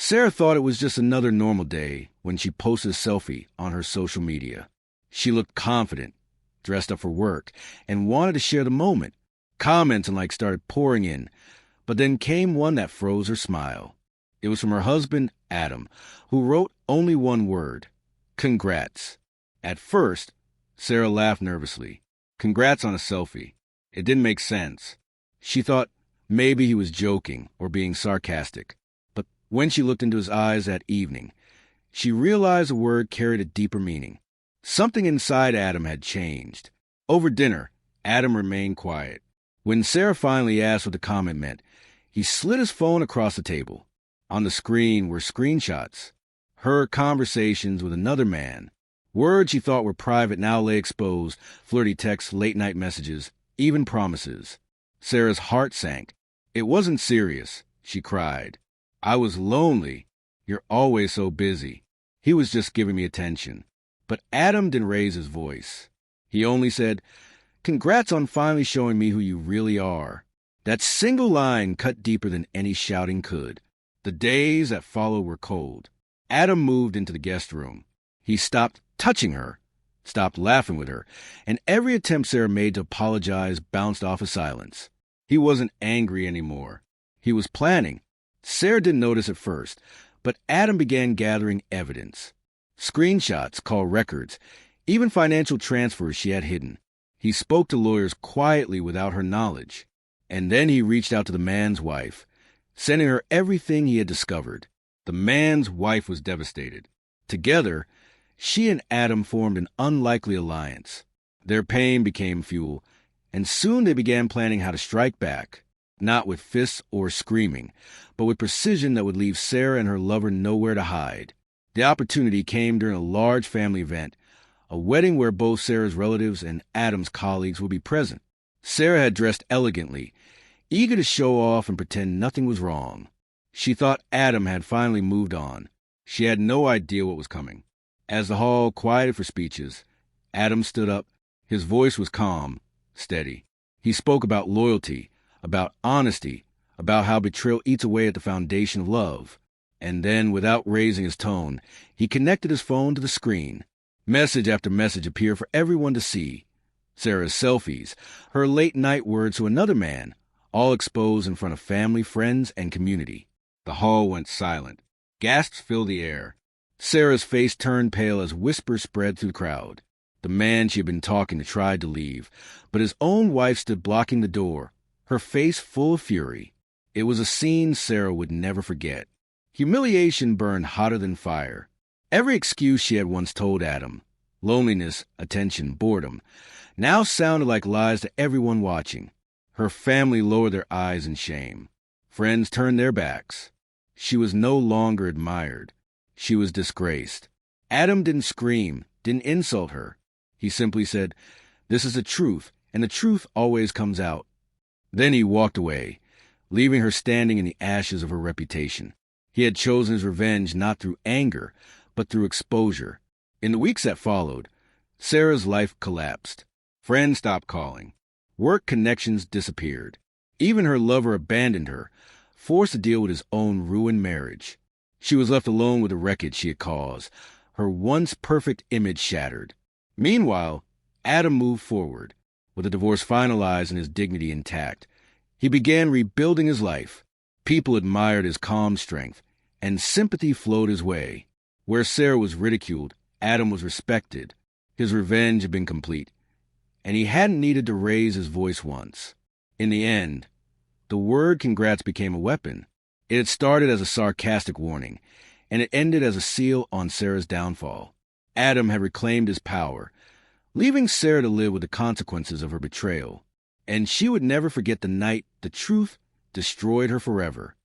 Sarah thought it was just another normal day when she posted a selfie on her social media. She looked confident, dressed up for work, and wanted to share the moment. Comments and likes started pouring in, but then came one that froze her smile. It was from her husband, Adam, who wrote only one word: congrats. At first, Sarah laughed nervously. Congrats on a selfie. It didn't make sense. She thought maybe he was joking or being sarcastic. But when she looked into his eyes that evening, she realized the word carried a deeper meaning. Something inside Adam had changed. Over dinner, Adam remained quiet. When Sarah finally asked what the comment meant, he slid his phone across the table. On the screen were screenshots. Her conversations with another man. Words she thought were private now lay exposed, flirty texts, late-night messages, even promises. Sarah's heart sank. It wasn't serious, she cried. I was lonely. You're always so busy. He was just giving me attention. But Adam didn't raise his voice. He only said, congrats on finally showing me who you really are. That single line cut deeper than any shouting could. The days that followed were cold. Adam moved into the guest room. He stopped touching her, stopped laughing with her, and every attempt Sarah made to apologize bounced off of silence. He wasn't angry anymore. He was planning. Sarah didn't notice at first, but Adam began gathering evidence. Screenshots, call records, even financial transfers she had hidden. He spoke to lawyers quietly without her knowledge. And then he reached out to the man's wife, sending her everything he had discovered. The man's wife was devastated. Together, she and Adam formed an unlikely alliance. Their pain became fuel, and soon they began planning how to strike back, not with fists or screaming, but with precision that would leave Sarah and her lover nowhere to hide. The opportunity came during a large family event, a wedding where both Sarah's relatives and Adam's colleagues would be present. Sarah had dressed elegantly, eager to show off and pretend nothing was wrong. She thought Adam had finally moved on. She had no idea what was coming. As the hall quieted for speeches, Adam stood up. His voice was calm, steady. He spoke about loyalty, about honesty, about how betrayal eats away at the foundation of love. And then, without raising his tone, he connected his phone to the screen. Message after message appeared for everyone to see. Sarah's selfies, her late-night words to another man, all exposed in front of family, friends, and community. The hall went silent. Gasps filled the air. Sarah's face turned pale as whispers spread through the crowd. The man she had been talking to tried to leave, but his own wife stood blocking the door, her face full of fury. It was a scene Sarah would never forget. Humiliation burned hotter than fire. Every excuse she had once told Adam, loneliness, attention, boredom, now sounded like lies to everyone watching. Her family lowered their eyes in shame. Friends turned their backs. She was no longer admired. She was disgraced. Adam didn't scream, didn't insult her. He simply said, "This is the truth, and the truth always comes out." Then he walked away, leaving her standing in the ashes of her reputation. He had chosen his revenge not through anger, but through exposure. In the weeks that followed, Sarah's life collapsed. Friends stopped calling. Work connections disappeared. Even her lover abandoned her, forced to deal with his own ruined marriage. She was left alone with the wreckage she had caused, her once perfect image shattered. Meanwhile, Adam moved forward, with the divorce finalized and his dignity intact. He began rebuilding his life. People admired his calm strength, and sympathy flowed his way. Where Sarah was ridiculed, Adam was respected. His revenge had been complete, and he hadn't needed to raise his voice once. In the end, the word congrats became a weapon. It had started as a sarcastic warning, and it ended as a seal on Sarah's downfall. Adam had reclaimed his power, leaving Sarah to live with the consequences of her betrayal. And she would never forget the night the truth destroyed her forever.